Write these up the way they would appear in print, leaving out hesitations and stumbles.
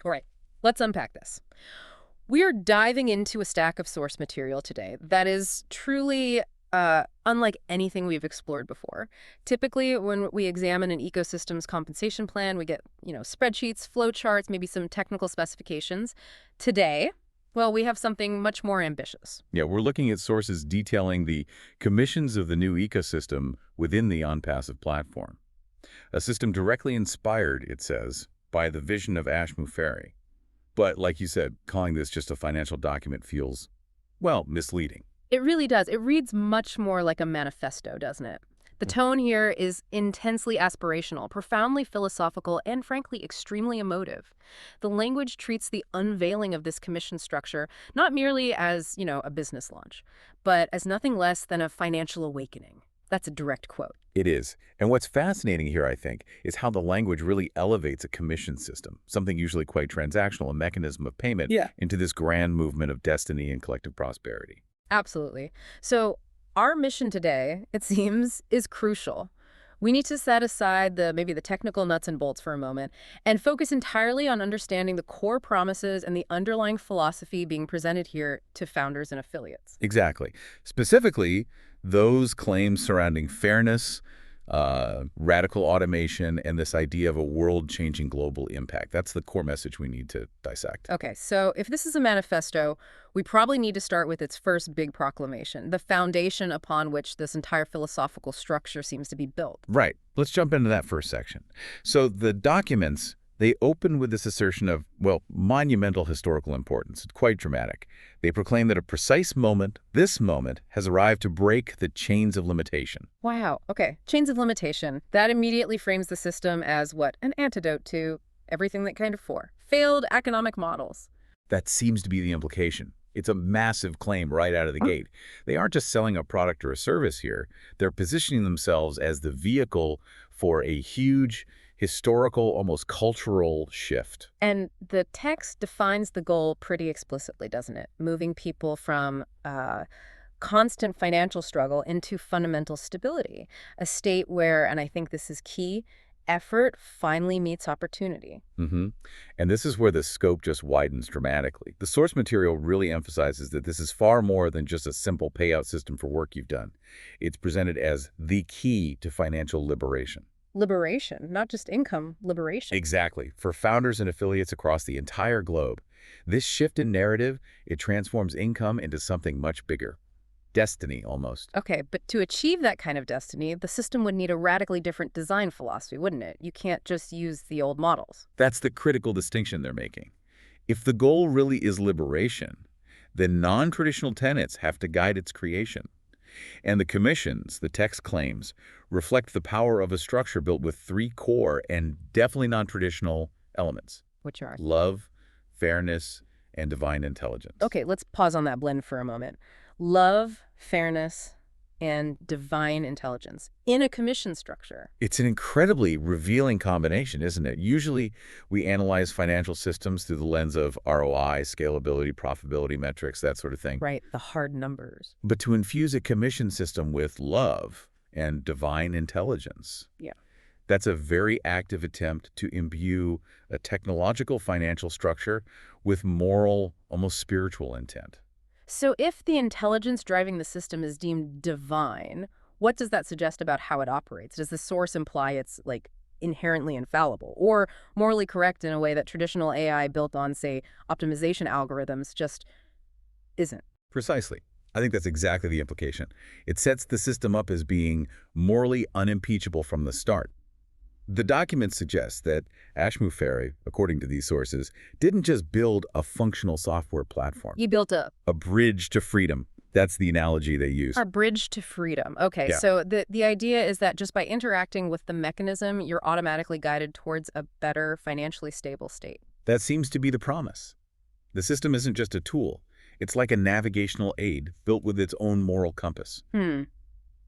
All right, let's unpack this. We are diving into a stack of source material today that is truly unlike anything we've explored before. Typically, when we examine an ecosystem's compensation plan, we get, spreadsheets, flowcharts, maybe some technical specifications. Today, well, we have something much more ambitious. Yeah, we're looking at sources detailing the commissions of the new ecosystem within the ONPASSIVE platform. A system directly inspired, it says, by the vision of Ashmu-Ferry. But like you said, calling this just a financial document feels, well, misleading. It really does. It reads much more like a manifesto, doesn't it? The tone here is intensely aspirational, profoundly philosophical, and frankly, extremely emotive. The language treats the unveiling of this commission structure not merely as, a business launch, but as nothing less than a financial awakening. That's a direct quote. It is. And what's fascinating here, I think, is how the language really elevates a commission system, something usually quite transactional, a mechanism of payment, into this grand movement of destiny and collective prosperity. Absolutely. So our mission today, it seems, is crucial. We need to set aside maybe the technical nuts and bolts for a moment and focus entirely on understanding the core promises and the underlying philosophy being presented here to founders and affiliates. Exactly. Specifically, those claims surrounding fairness, radical automation, and this idea of a world-changing global impact. That's the core message we need to dissect. Okay, so if this is a manifesto, we probably need to start with its first big proclamation, the foundation upon which this entire philosophical structure seems to be built. Right. Let's jump into that first section. So the documents, they open with this assertion of, well, monumental historical importance. It's quite dramatic. They proclaim that a precise moment, this moment, has arrived to break the chains of limitation. Wow. Okay. Chains of limitation. That immediately frames the system as what? An antidote to everything that came before. Failed economic models. That seems to be the implication. It's a massive claim right out of the gate. They aren't just selling a product or a service here. They're positioning themselves as the vehicle for a huge historical, almost cultural shift. And the text defines the goal pretty explicitly, doesn't it? Moving people from constant financial struggle into fundamental stability, a state where, and I think this is key, effort finally meets opportunity. And this is where the scope just widens dramatically. The source material really emphasizes that this is far more than just a simple payout system for work you've done. It's presented as the key to financial liberation. Liberation, not just income, liberation. Exactly. For founders and affiliates across the entire globe, this shift in narrative, it transforms income into something much bigger. Destiny, almost. Okay, but to achieve that kind of destiny, the system would need a radically different design philosophy, wouldn't it? You can't just use the old models. That's the critical distinction they're making. If the goal really is liberation, then non-traditional tenets have to guide its creation. And the commissions, the text claims, reflect the power of a structure built with three core and definitely non-traditional elements. Which are? Love, fairness, and divine intelligence. Okay, let's pause on that blend for a moment. Love, fairness, and divine intelligence in a commission structure. It's an incredibly revealing combination, isn't it? Usually, we analyze financial systems through the lens of ROI, scalability, profitability metrics, that sort of thing. Right, the hard numbers. But to infuse a commission system with love and divine intelligence, that's a very active attempt to imbue a technological financial structure with moral, almost spiritual intent. So if the intelligence driving the system is deemed divine, what does that suggest about how it operates? Does the source imply it's, inherently infallible or morally correct in a way that traditional AI built on, say, optimization algorithms just isn't? Precisely. I think that's exactly the implication. It sets the system up as being morally unimpeachable from the start. The document suggests that Ashmu-Ferry, according to these sources, didn't just build a functional software platform. You built a bridge to freedom. That's the analogy they use. A bridge to freedom. Okay, Yeah. so the idea is that just by interacting with the mechanism, you're automatically guided towards a better, financially stable state. That seems to be the promise. The system isn't just a tool. It's like a navigational aid built with its own moral compass.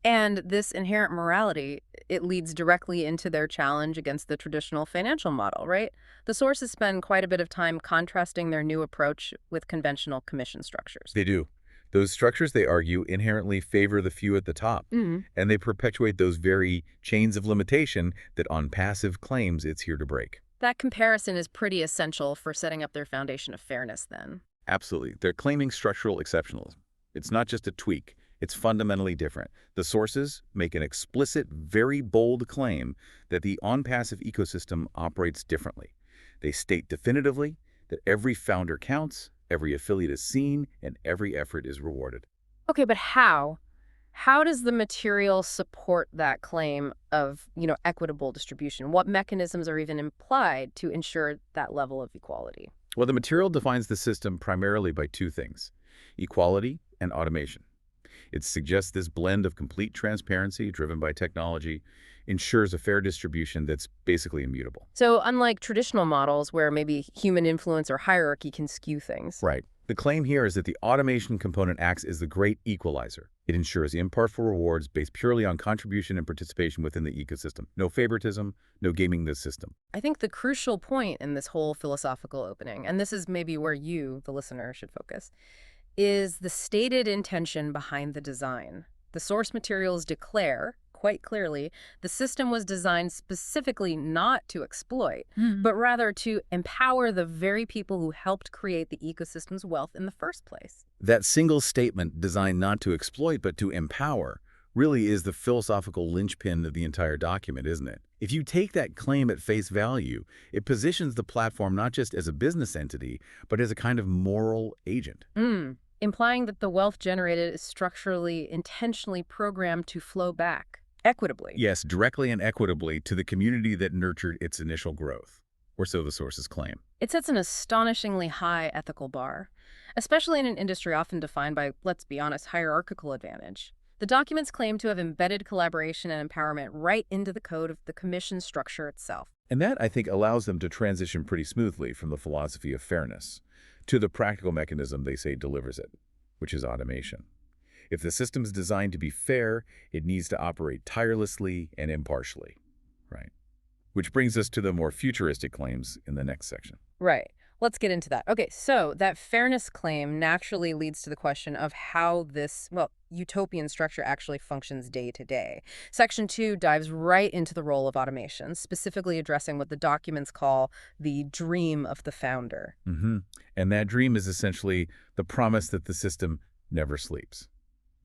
And this inherent morality, it leads directly into their challenge against the traditional financial model, right? The sources spend quite a bit of time contrasting their new approach with conventional commission structures. They do. Those structures, they argue, inherently favor the few at the top, and they perpetuate those very chains of limitation that ONPASSIVE claims it's here to break. That comparison is pretty essential for setting up their foundation of fairness then. Absolutely. They're claiming structural exceptionalism. It's not just a tweak. It's fundamentally different. The sources make an explicit, very bold claim that the on-passive ecosystem operates differently. They state definitively that every founder counts, every affiliate is seen, and every effort is rewarded. Okay, but how? How does the material support that claim of, equitable distribution? What mechanisms are even implied to ensure that level of equality? Well, the material defines the system primarily by two things: equality and automation. It suggests this blend of complete transparency driven by technology ensures a fair distribution that's basically immutable. So unlike traditional models where maybe human influence or hierarchy can skew things. Right. The claim here is that the automation component acts as the great equalizer. It ensures impartial rewards based purely on contribution and participation within the ecosystem. No favoritism, no gaming the system. I think the crucial point in this whole philosophical opening, and this is maybe where you, the listener, should focus, is the stated intention behind the design. The source materials declare, quite clearly, the system was designed specifically not to exploit, but rather to empower the very people who helped create the ecosystem's wealth in the first place. That single statement, designed not to exploit but to empower, really is the philosophical linchpin of the entire document, isn't it? If you take that claim at face value, it positions the platform not just as a business entity, but as a kind of moral agent. Implying that the wealth generated is structurally, intentionally programmed to flow back equitably. Yes, directly and equitably to the community that nurtured its initial growth, or so the sources claim. It sets an astonishingly high ethical bar, especially in an industry often defined by, let's be honest, hierarchical advantage. The documents claim to have embedded collaboration and empowerment right into the code of the commission structure itself. And that, I think, allows them to transition pretty smoothly from the philosophy of fairness to the practical mechanism they say delivers it, which is automation. If the system is designed to be fair, it needs to operate tirelessly and impartially, right? Which brings us to the more futuristic claims in the next section. Right. Let's get into that. Okay, so that fairness claim naturally leads to the question of how this, utopian structure actually functions day to day. Section 2 dives right into the role of automation, specifically addressing what the documents call the dream of the founder. And that dream is essentially the promise that the system never sleeps.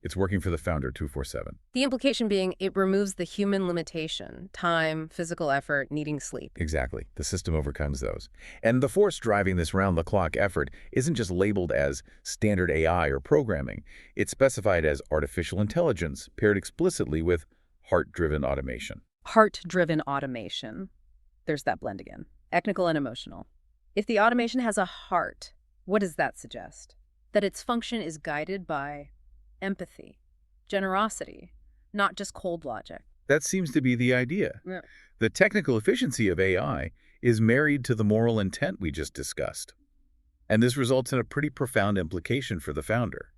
It's working for the founder 24/7. The implication being it removes the human limitation, time, physical effort, needing sleep. Exactly. The system overcomes those. And the force driving this round-the-clock effort isn't just labeled as standard AI or programming. It's specified as artificial intelligence paired explicitly with heart-driven automation. Heart-driven automation. There's that blend again. Technical and emotional. If the automation has a heart, what does that suggest? That its function is guided by empathy, generosity, not just cold logic. That seems to be the idea. Yeah. The technical efficiency of AI is married to the moral intent we just discussed. And this results in a pretty profound implication for the founder.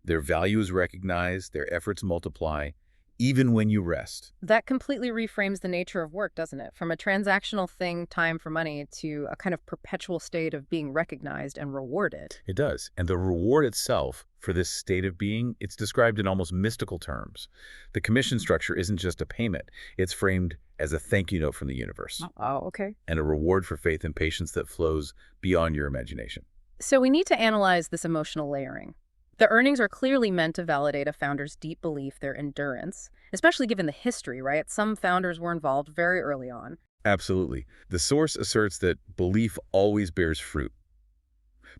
Their value is recognized, their efforts multiply, even when you rest. That completely reframes the nature of work, doesn't it? From a transactional thing, time for money, to a kind of perpetual state of being recognized and rewarded. It does. And the reward itself for this state of being, it's described in almost mystical terms. The commission structure isn't just a payment. It's framed as a thank you note from the universe. Oh, okay. And a reward for faith and patience that flows beyond your imagination. So we need to analyze this emotional layering. The earnings are clearly meant to validate a founder's deep belief, their endurance, especially given the history, right? Some founders were involved very early on. Absolutely. The source asserts that belief always bears fruit,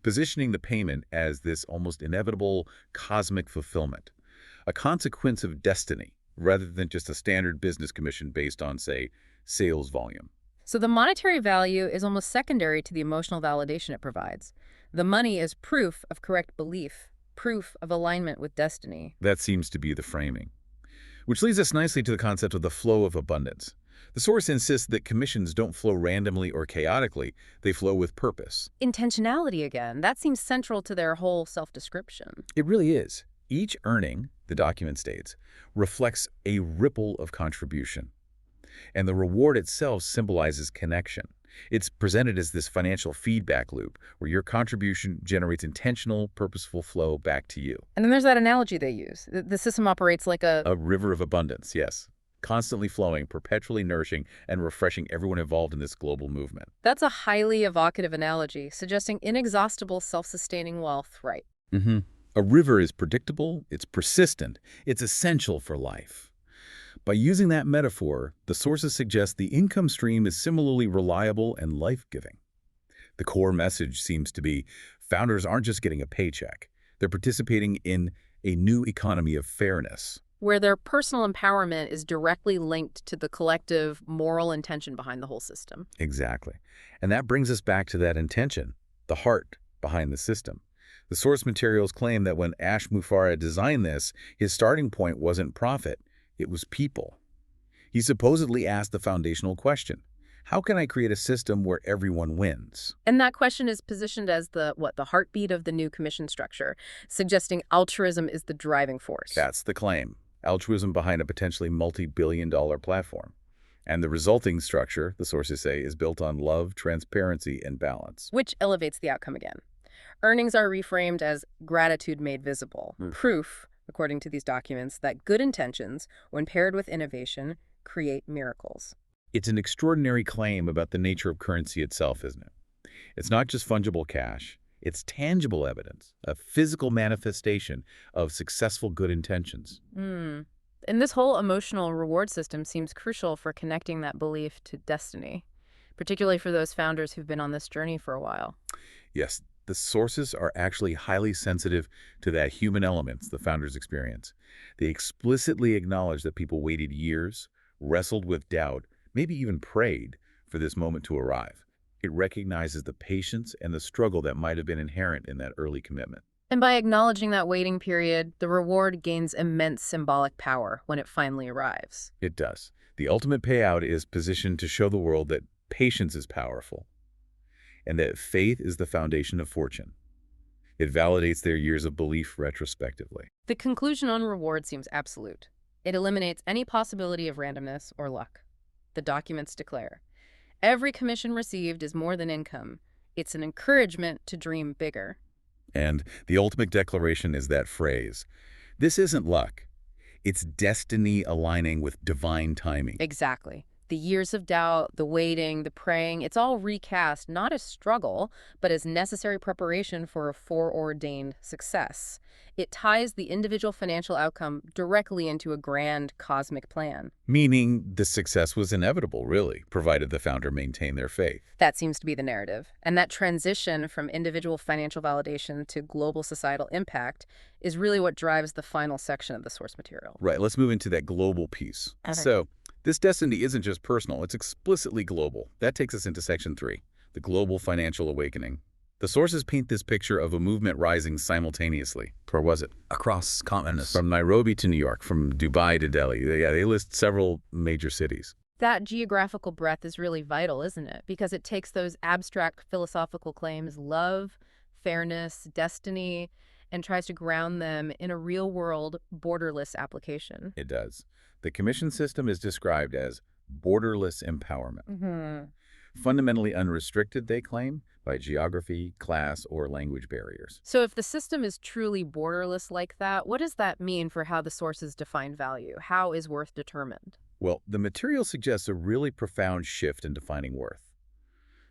positioning the payment as this almost inevitable cosmic fulfillment, a consequence of destiny, rather than just a standard business commission based on, say, sales volume. So the monetary value is almost secondary to the emotional validation it provides. The money is proof of correct belief, proof of alignment with destiny. That seems to be the framing. Which leads us nicely to the concept of the flow of abundance. The source insists that commissions don't flow randomly or chaotically, they flow with purpose. Intentionality again, that seems central to their whole self-description. It really is. Each earning, the document states, reflects a ripple of contribution. And the reward itself symbolizes connection. It's presented as this financial feedback loop where your contribution generates intentional, purposeful flow back to you. And then there's that analogy they use. The system operates like A river of abundance, yes. constantly flowing, perpetually nourishing, and refreshing everyone involved in this global movement. That's a highly evocative analogy, suggesting inexhaustible self-sustaining wealth, right? hmm A river is predictable, it's persistent, it's essential for life. By using that metaphor, the sources suggest the income stream is similarly reliable and life-giving. The core message seems to be founders aren't just getting a paycheck, they're participating in a new economy of fairness. Where their personal empowerment is directly linked to the collective moral intention behind the whole system. Exactly. And that brings us back to that intention, the heart behind the system. The source materials claim that when Ash Mufareh designed this, his starting point wasn't profit, it was people. He supposedly asked the foundational question, how can I create a system where everyone wins? And that question is positioned as the heartbeat of the new commission structure, suggesting altruism is the driving force. That's the claim. Altruism behind a potentially multi-billion-dollar platform. And the resulting structure, the sources say, is built on love, transparency, and balance. Which elevates the outcome again. Earnings are reframed as gratitude made visible. Proof, according to these documents, that good intentions, when paired with innovation, create miracles. It's an extraordinary claim about the nature of currency itself, isn't it? It's not just fungible cash. It's tangible evidence, a physical manifestation of successful good intentions. And this whole emotional reward system seems crucial for connecting that belief to destiny, particularly for those founders who've been on this journey for a while. Yes, the sources are actually highly sensitive to that human element the founders experience. They explicitly acknowledge that people waited years, wrestled with doubt, maybe even prayed for this moment to arrive. It recognizes the patience and the struggle that might have been inherent in that early commitment. And by acknowledging that waiting period, the reward gains immense symbolic power when it finally arrives. It does. The ultimate payout is positioned to show the world that patience is powerful and that faith is the foundation of fortune. It validates their years of belief retrospectively. The conclusion on reward seems absolute. It eliminates any possibility of randomness or luck. The documents declare, every commission received is more than income. It's an encouragement to dream bigger. And the ultimate declaration is that phrase, this isn't luck. It's destiny aligning with divine timing. Exactly. The years of doubt, the waiting, the praying, it's all recast not as struggle, but as necessary preparation for a foreordained success. It ties the individual financial outcome directly into a grand cosmic plan. Meaning the success was inevitable, really, provided the founder maintained their faith. That seems to be the narrative. And that transition from individual financial validation to global societal impact is really what drives the final section of the source material. Right, let's move into that global piece. Okay. So, this destiny isn't just personal, it's explicitly global. That takes us into Section 3, the global financial awakening. The sources paint this picture of a movement rising simultaneously. Where was it? Across continents. From Nairobi to New York, from Dubai to Delhi. They list several major cities. That geographical breadth is really vital, isn't it? Because it takes those abstract philosophical claims, love, fairness, destiny, and tries to ground them in a real-world, borderless application. It does. The commission system is described as borderless empowerment. Fundamentally unrestricted, they claim, by geography, class, or language barriers. So if the system is truly borderless like that, what does that mean for how the sources define value? How is worth determined? Well, the material suggests a really profound shift in defining worth.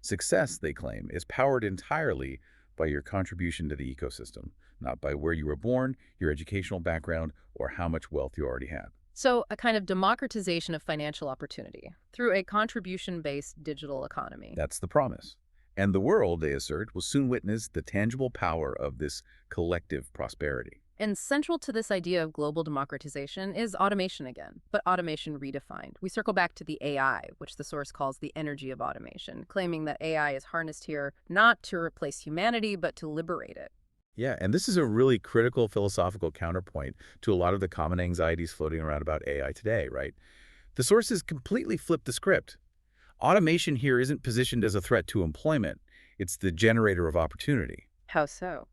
Success, they claim, is powered entirely by your contribution to the ecosystem, not by where you were born, your educational background, or how much wealth you already had. So a kind of democratization of financial opportunity through a contribution-based digital economy. That's the promise. And the world, they assert, will soon witness the tangible power of this collective prosperity. And central to this idea of global democratization is automation again, but automation redefined. We circle back to the AI, which the source calls the energy of automation, claiming that AI is harnessed here not to replace humanity, but to liberate it. Yeah, and this is a really critical philosophical counterpoint to a lot of the common anxieties floating around about AI today, right? The sources completely flip the script. Automation here isn't positioned as a threat to employment. It's the generator of opportunity. How so?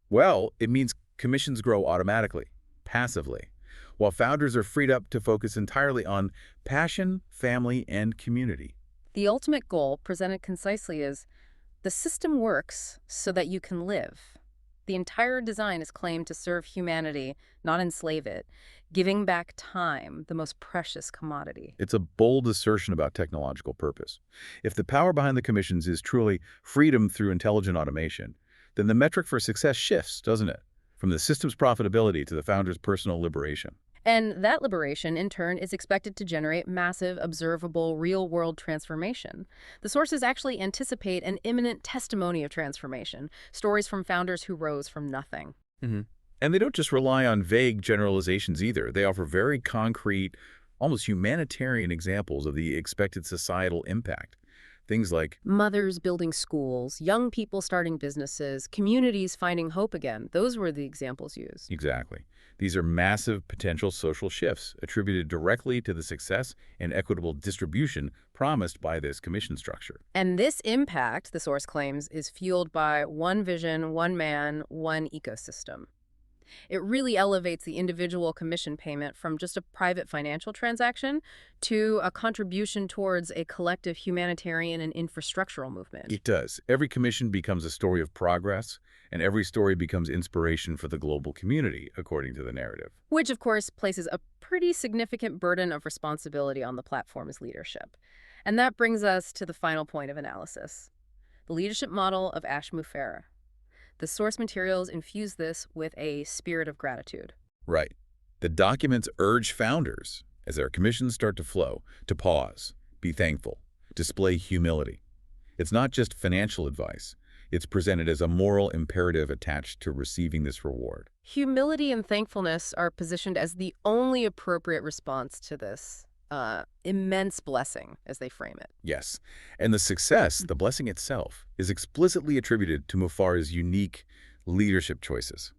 Well, it means commissions grow automatically, passively, while founders are freed up to focus entirely on passion, family, and community. The ultimate goal, presented concisely, is the system works so that you can live. The entire design is claimed to serve humanity, not enslave it, giving back time, the most precious commodity. It's a bold assertion about technological purpose. If the power behind the commissions is truly freedom through intelligent automation, then the metric for success shifts, doesn't it? From the system's profitability to the founder's personal liberation. And that liberation, in turn, is expected to generate massive, observable, real-world transformation. The sources actually anticipate an imminent testimony of transformation, stories from founders who rose from nothing. hmm And they don't just rely on vague generalizations either. They offer very concrete, almost humanitarian examples of the expected societal impact. Things like, Mothers building schools, young people starting businesses, communities finding hope again. Those were the examples used. exactly, these are massive potential social shifts attributed directly to the success and equitable distribution promised by this commission structure. And this impact, the source claims, is fueled by one vision, one man, one ecosystem. It really elevates the individual commission payment from just a private financial transaction to a contribution towards a collective humanitarian and infrastructural movement. It does. Every commission becomes a story of progress, and every story becomes inspiration for the global community, according to the narrative. Which, of course, places a pretty significant burden of responsibility on the platform's leadership. And that brings us to the final point of analysis, the leadership model of Ashmufera. The source materials infuse this with a spirit of gratitude. Right. The documents urge founders, as their commissions start to flow, to pause, be thankful, display humility. It's not just financial advice. It's presented as a moral imperative attached to receiving this reward. Humility and thankfulness are positioned as the only appropriate response to this immense blessing, as they frame it. Yes, and the success, the blessing itself, is explicitly attributed to Mufara's unique leadership choices,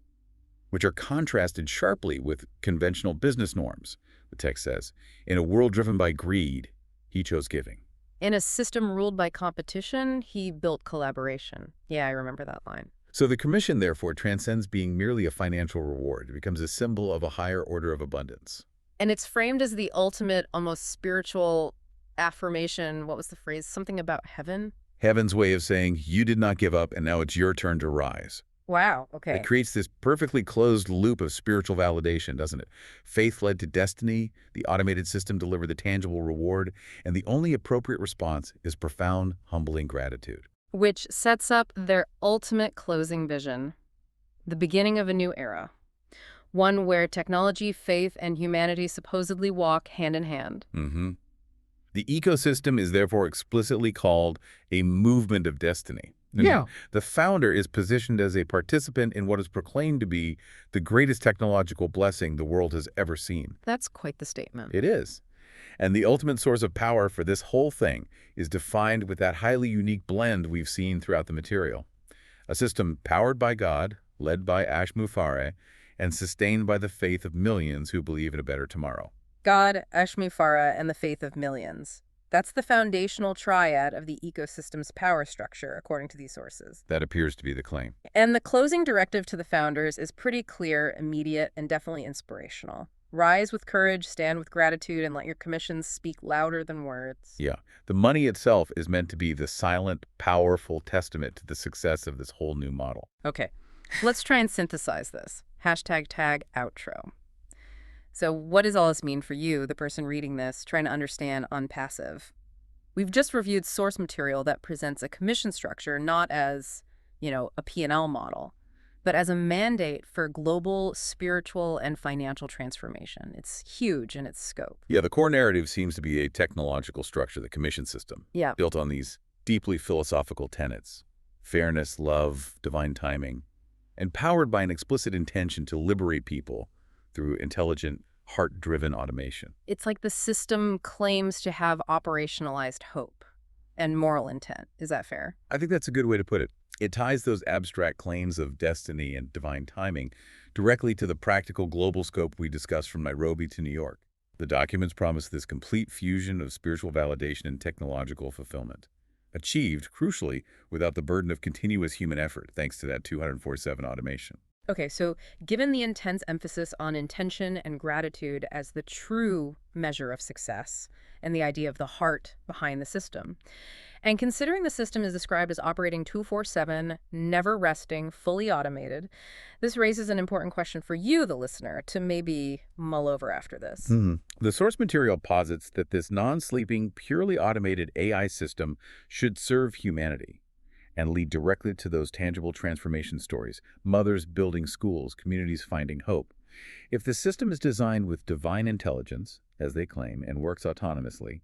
which are contrasted sharply with conventional business norms, the text says. In a world driven by greed, he chose giving. In a system ruled by competition, he built collaboration. Yeah, I remember that line. So the commission, therefore, transcends being merely a financial reward. It becomes a symbol of a higher order of abundance. And it's framed as the ultimate, almost spiritual affirmation. What was the phrase? Something about heaven? Heaven's way of saying, you did not give up, and now it's your turn to rise. Wow, okay. It creates this perfectly closed loop of spiritual validation, doesn't it? Faith led to destiny, the automated system delivered the tangible reward, and the only appropriate response is profound, humbling gratitude. Which sets up their ultimate closing vision, the beginning of a new era. One where technology, faith, and humanity supposedly walk hand in hand. The ecosystem is therefore explicitly called a movement of destiny. Yeah. The founder is positioned as a participant in what is proclaimed to be the greatest technological blessing the world has ever seen. That's quite the statement. It is. And the ultimate source of power for this whole thing is defined with that highly unique blend we've seen throughout the material. A system powered by God, led by Ashmufara, and sustained by the faith of millions who believe in a better tomorrow. God, Ashmufara, and the faith of millions. That's the foundational triad of the ecosystem's power structure, according to these sources. That appears to be the claim. And the closing directive to the founders is pretty clear, immediate, and definitely inspirational. Rise with courage, stand with gratitude, and let your commissions speak louder than words. Yeah. The money itself is meant to be the silent, powerful testament to the success of this whole new model. Okay, let's try and synthesize this. #tag outro. So what does all this mean for you, the person reading this, trying to understand ONPASSIVE? We've just reviewed source material that presents a commission structure not as, a P&L model, but as a mandate for global, spiritual, and financial transformation. It's huge in its scope. Yeah, the core narrative seems to be a technological structure, the commission system, Yeah. built on these deeply philosophical tenets: fairness, love, divine timing, and powered by an explicit intention to liberate people through intelligent, heart-driven automation. It's like the system claims to have operationalized hope and moral intent. Is that fair? I think that's a good way to put it. It ties those abstract claims of destiny and divine timing directly to the practical global scope we discussed from Nairobi to New York. The documents promise this complete fusion of spiritual validation and technological fulfillment, achieved, crucially, without the burden of continuous human effort, thanks to that 247 automation. Okay, so given the intense emphasis on intention and gratitude as the true measure of success, and the idea of the heart behind the system, and considering the system is described as operating 24/7, never resting, fully automated, this raises an important question for you, the listener, to maybe mull over after this. The source material posits that this non-sleeping, purely automated AI system should serve humanity and lead directly to those tangible transformation stories, mothers building schools, communities finding hope. If the system is designed with divine intelligence, as they claim, and works autonomously,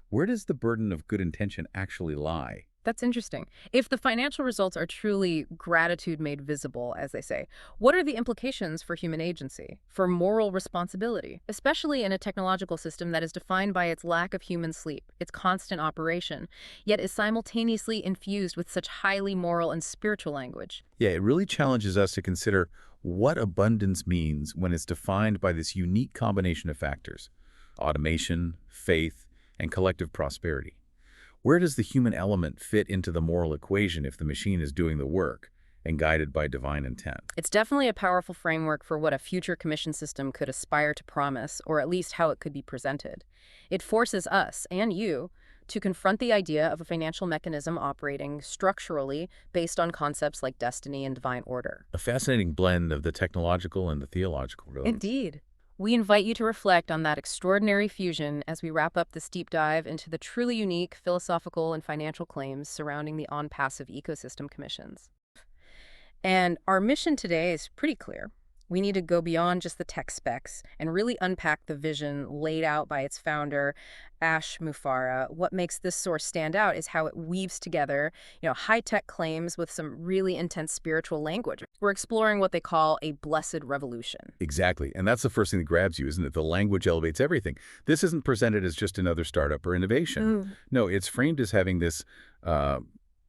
where does the burden of good intention actually lie? That's interesting. If the financial results are truly gratitude made visible, as they say, what are the implications for human agency, for moral responsibility, especially in a technological system that is defined by its lack of human sleep, its constant operation, yet is simultaneously infused with such highly moral and spiritual language? Yeah, it really challenges us to consider what abundance means when it's defined by this unique combination of factors: automation, faith, and collective prosperity. Where does the human element fit into the moral equation if the machine is doing the work and guided by divine intent? It's definitely a powerful framework for what a future commission system could aspire to promise, or at least how it could be presented. It forces us, and you, to confront the idea of a financial mechanism operating structurally based on concepts like destiny and divine order. A fascinating blend of the technological and the theological, really. Indeed. We invite you to reflect on that extraordinary fusion as we wrap up this deep dive into the truly unique philosophical and financial claims surrounding the on-passive ecosystem commissions. And our mission today is pretty clear. We need to go beyond just the tech specs and really unpack the vision laid out by its founder, Ash Mufareh. What makes this source stand out is how it weaves together, high-tech claims with some really intense spiritual language. We're exploring what they call a blessed revolution. Exactly. And that's the first thing that grabs you, isn't it? The language elevates everything. This isn't presented as just another startup or innovation. Mm. No, it's framed as having this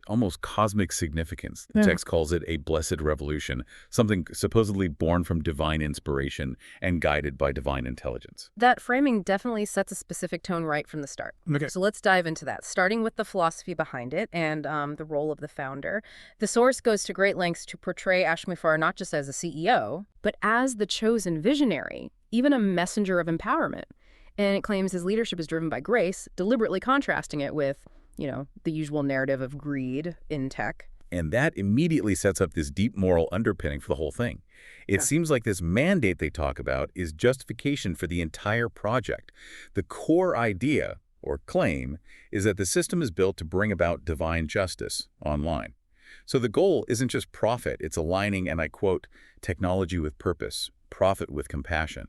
almost cosmic significance. The Yeah. text calls it a blessed revolution, something supposedly born from divine inspiration and guided by divine intelligence. That framing definitely sets a specific tone right from the start. Okay. So let's dive into that, starting with the philosophy behind it and the role of the founder. The source goes to great lengths to portray Ash Mufareh not just as a CEO, but as the chosen visionary, even a messenger of empowerment. And it claims his leadership is driven by grace, deliberately contrasting it with, the usual narrative of greed in tech. And that immediately sets up this deep moral underpinning for the whole thing. It Yeah. seems like this mandate they talk about is justification for the entire project. The core idea, or claim, is that the system is built to bring about divine justice online. So the goal isn't just profit, it's aligning, and I quote, technology with purpose, profit with compassion.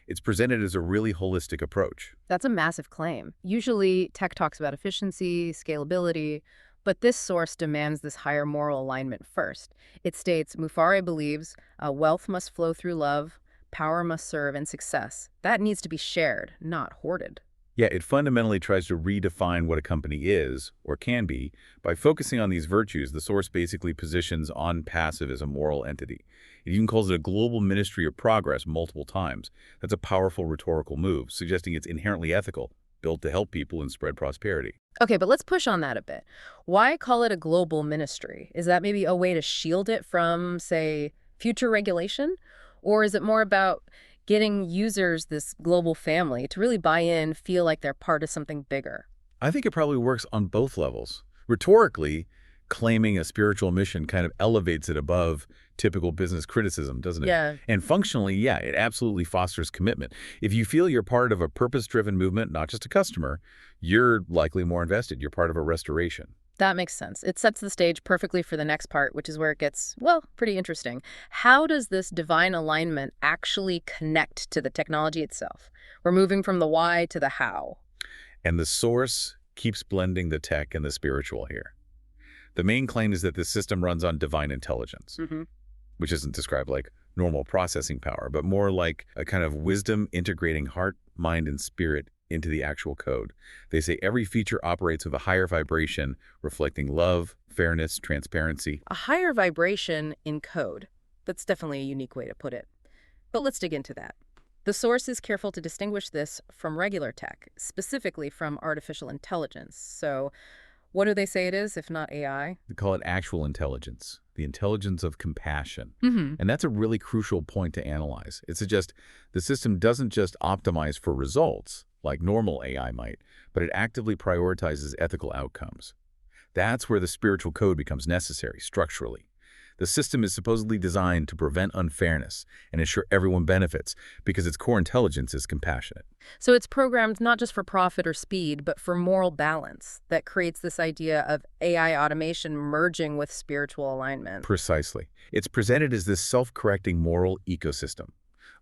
It's presented as a really holistic approach. That's a massive claim. Usually, tech talks about efficiency, scalability, but this source demands this higher moral alignment first. It states Mufareh believes wealth must flow through love, power must serve, and success. That needs to be shared, not hoarded. Yeah, it fundamentally tries to redefine what a company is, or can be. By focusing on these virtues, the source basically positions ONPASSIVE as a moral entity. It even calls it a global ministry of progress multiple times. That's a powerful rhetorical move, suggesting it's inherently ethical, built to help people and spread prosperity. Okay, but let's push on that a bit. Why call it a global ministry? Is that maybe a way to shield it from, say, future regulation? Or is it more about getting users, this global family, to really buy in, feel like they're part of something bigger? I think it probably works on both levels. Rhetorically, claiming a spiritual mission kind of elevates it above typical business criticism, doesn't it? Yeah. And functionally, yeah, it absolutely fosters commitment. If you feel you're part of a purpose-driven movement, not just a customer, you're likely more invested. You're part of a restoration. That makes sense. It sets the stage perfectly for the next part, which is where it gets, well, pretty interesting. How does this divine alignment actually connect to the technology itself? We're moving from the why to the how. And the source keeps blending the tech and the spiritual here. The main claim is that the system runs on divine intelligence, which isn't described like normal processing power, but more like a kind of wisdom integrating heart, mind, and spirit into the actual code. They say every feature operates with a higher vibration, reflecting love, fairness, transparency. A higher vibration in code. That's definitely a unique way to put it. But let's dig into that. The source is careful to distinguish this from regular tech, specifically from artificial intelligence. So What do they say it is, if not AI? They call it actual intelligence, the intelligence of compassion. Hmm. And that's a really crucial point to analyze. It suggests the system doesn't just optimize for results, like normal AI might, but it actively prioritizes ethical outcomes. That's where the spiritual code becomes necessary, structurally. The system is supposedly designed to prevent unfairness and ensure everyone benefits because its core intelligence is compassionate. So it's programmed not just for profit or speed, but for moral balance that creates this idea of AI automation merging with spiritual alignment. Precisely. It's presented as this self-correcting moral ecosystem,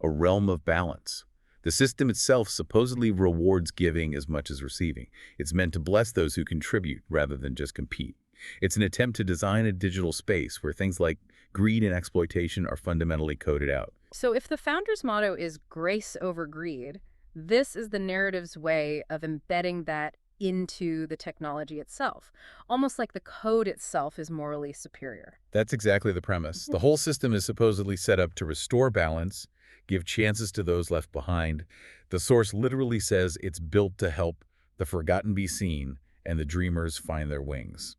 a realm of balance. The system itself supposedly rewards giving as much as receiving. It's meant to bless those who contribute rather than just compete. It's an attempt to design a digital space where things like greed and exploitation are fundamentally coded out. So if the founder's motto is grace over greed, this is the narrative's way of embedding that into the technology itself, almost like the code itself is morally superior. That's exactly the premise. The whole system is supposedly set up to restore balance, give chances to those left behind. The source literally says it's built to help the forgotten be seen and the dreamers find their wings.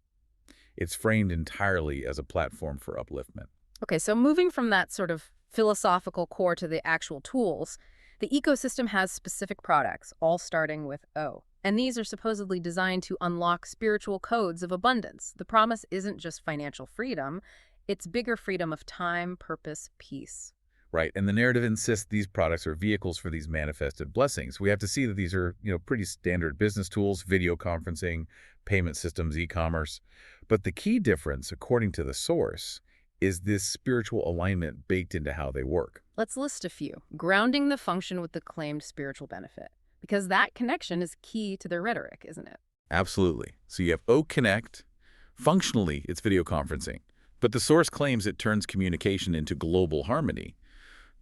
It's framed entirely as a platform for upliftment. Okay, so moving from that sort of philosophical core to the actual tools, the ecosystem has specific products, all starting with O. And these are supposedly designed to unlock spiritual codes of abundance. The promise isn't just financial freedom, it's bigger freedom of time, purpose, peace. Right, and the narrative insists these products are vehicles for these manifested blessings. We have to see that these are, pretty standard business tools, video conferencing, payment systems, e-commerce. But the key difference, according to the source, is this spiritual alignment baked into how they work. Let's list a few. Grounding the function with the claimed spiritual benefit, because that connection is key to their rhetoric, isn't it? Absolutely. So you have O Connect. Functionally, it's video conferencing. But the source claims it turns communication into global harmony.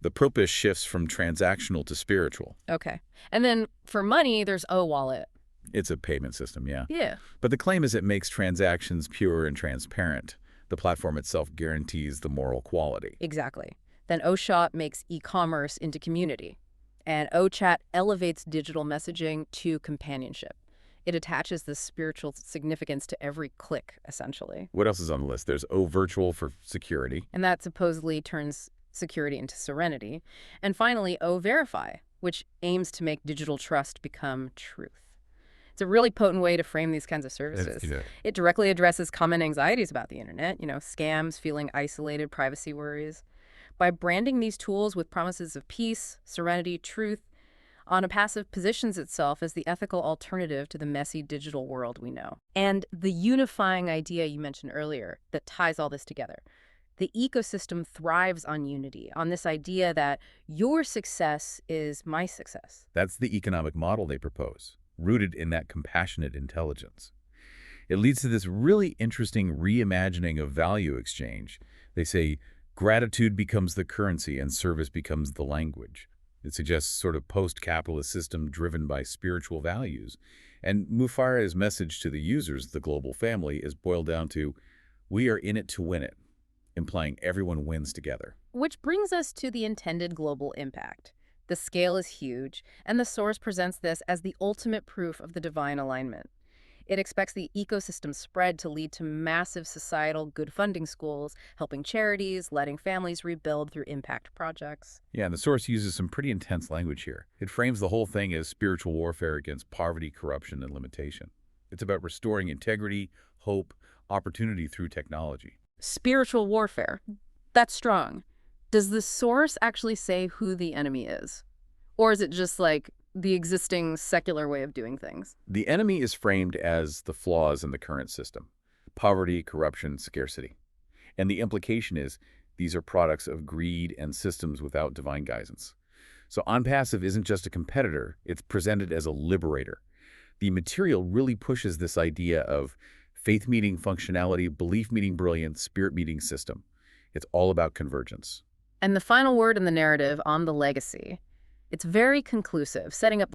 The purpose shifts from transactional to spiritual. Okay. And then for money, there's O-Wallet. It's a payment system, yeah. Yeah. But the claim is it makes transactions pure and transparent. The platform itself guarantees the moral quality. Exactly. Then O-Shop makes e-commerce into community. And O-Chat elevates digital messaging to companionship. It attaches this spiritual significance to every click, essentially. What else is on the list? There's O Virtual for security. And that supposedly turns security into serenity. And finally, O-Verify, which aims to make digital trust become truth. It's a really potent way to frame these kinds of services. Yeah. It directly addresses common anxieties about the internet, scams, feeling isolated, privacy worries. By branding these tools with promises of peace, serenity, truth, ONPASSIVE positions itself as the ethical alternative to the messy digital world we know. And the unifying idea you mentioned earlier that ties all this together. The ecosystem thrives on unity, on this idea that your success is my success. That's the economic model they propose, rooted in that compassionate intelligence. It leads to this really interesting reimagining of value exchange. They say gratitude becomes the currency and service becomes the language. It suggests sort of post-capitalist system driven by spiritual values. And Mufara's message to the users, the global family, is boiled down to, we are in it to win it, implying everyone wins together. Which brings us to the intended global impact. The scale is huge, and the source presents this as the ultimate proof of the divine alignment. It expects the ecosystem spread to lead to massive societal good funding schools, helping charities, letting families rebuild through impact projects. Yeah, and the source uses some pretty intense language here. It frames the whole thing as spiritual warfare against poverty, corruption, and limitation. It's about restoring integrity, hope, opportunity through technology. Spiritual warfare. That's strong. Does the source actually say who the enemy is? Or is it just like the existing secular way of doing things? The enemy is framed as the flaws in the current system: poverty, corruption, scarcity. And the implication is these are products of greed and systems without divine guidance. So ONPASSIVE isn't just a competitor, it's presented as a liberator. The material really pushes this idea of faith meeting functionality, belief meeting brilliance, spirit meeting system. It's all about convergence. And the final word in the narrative on the legacy. It's very conclusive, setting up